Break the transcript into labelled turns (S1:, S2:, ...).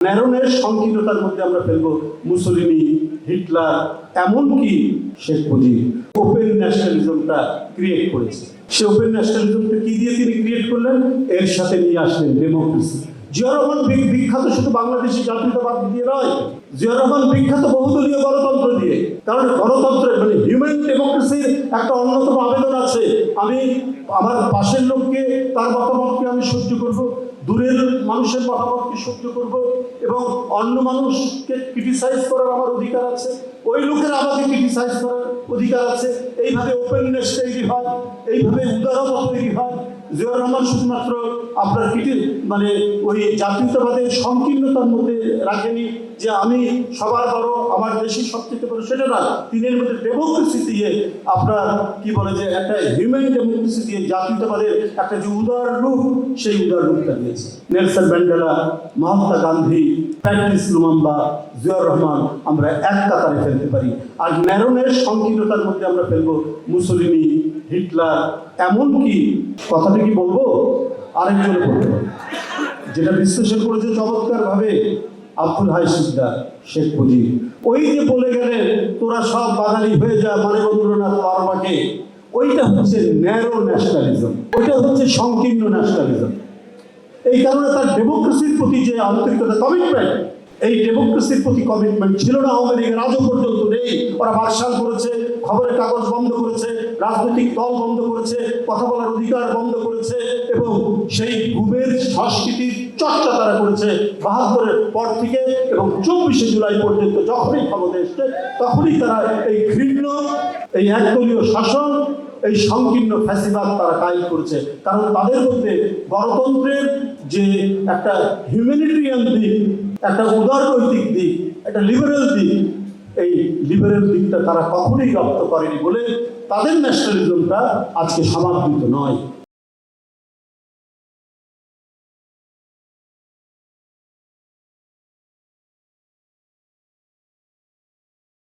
S1: Narrowness সংকীর্ণতার মধ্যে আমরা ফেলবো মুসলিনি, হিটলার, এমনকি শেখ মুজিব ওপেন ন্যাশনালিজমটা ক্রিয়েট করেছে। সে ওপেন ন্যাশনালিজমটা কি দিয়ে তিনি ক্রিয়েট করলেন? এর সাথে নিয়ে আসলেন ডেমোক্রেসি। জিয়া রহমান বিখ্যাত শুধু বাংলাদেশি জাতীয়তাবাদ দিয়ে নয়, জিয়া রহমান বিখ্যাত বহুদলীয় গণতন্ত্র দিয়ে। কারণ গণতন্ত্রের মানে হিউম্যান ডেমোক্রেসির একটা অন্যতম আবেদন আছে, আমি আমার পাশের লোককে তার মতামতকে আমি সহ্য করব, দূরের মানুষের মতামতকে সহ্য করব, এবং অন্য মানুষকে ক্রিটিসাইজ করার আমার অধিকার আছে, ওই লোকের আমাকে ক্রিটিসাইজ করার অধিকার আছে। এইভাবে ওপেননেস তৈরি হয়, এইভাবে উদারতা তৈরি হয়। জিয়া রহমান শুধুমাত্র আপনার মানে ওই জাতীয়তাবাদের সংকীর্ণতার মধ্যে রাখেনি যে আমি সবার বড়, আমার দেশই সবথেকে বড়, সেটা না। তিনি এর মধ্যে ডেমোক্রেসি দিয়ে আপনার কি বলে যে একটা হিউম্যান ডেমোক্রেসি দিয়ে জাতীয়তাবাদের একটা যে উদার রূপ, সেই উদার রূপটা দিয়েছে। Nelson Mandela, Mahatma Gandhi, Patrice Lumumba, Zia Rahman আমরা এক কাতারে ফেলতে পারি। আর ন্যারোনেস সংকীর্ণতার মধ্যে আমরা ফেলবো মুসলিনি, হিটলার, এমনকি কথাটা কি বলবো আরেকজনে বলতে পারি, যেটা বিশ্লেষণ করেছে চমৎকার ভাবে আব্দুল হাই সিকদার, শেখ মুজিব। ওই যে বলে গেলেন তোরা সব বাঙালি হয়ে যা, মানে রবীন্দ্রনাথ বারবাকে, ওইটা হচ্ছে ন্যারো ন্যাশনালিজম, ওইটা হচ্ছে সংকীর্ণ ন্যাশনালিজম। এই কারণে তার ডেমোক্রেসির প্রতি যে আন্তরিকতা, কমিটমেন্ট, এই ডেমোক্রেসির প্রতি কমিটমেন্ট ছিল না আওয়ামী লীগের, আজও পর্যন্ত নেই। ওরা বাকশাল করেছে, খবরের কাগজ বন্ধ করেছে, রাজনৈতিক দল বন্ধ করেছে, কথা বলার অধিকার বন্ধ করেছে, এবং সেই ঘুমের সংস্কৃতির চর্চা তারা করেছে ৭২-এর পর থেকে এবং ২৪শে জুলাই পর্যন্ত। যখনই ক্ষমতা এসছে তখনই তারা এই ঘৃণ্য, এই একদলীয় শাসন, এই সংকীর্ণ ফ্যাসিবাদ তারা কায়েম করেছে। কারণ তাদের মধ্যে গণতন্ত্রের যে একটা হিউম্যানিটেরিয়ান দিক, একটা উদারনৈতিক দিক, একটা লিবারেল দিক, এই লিবারেল দিকটা তারা কখনোই রপ্ত করেনি বলে তাদের ন্যাশনালিজমটা আজকে সমাদৃত নয়।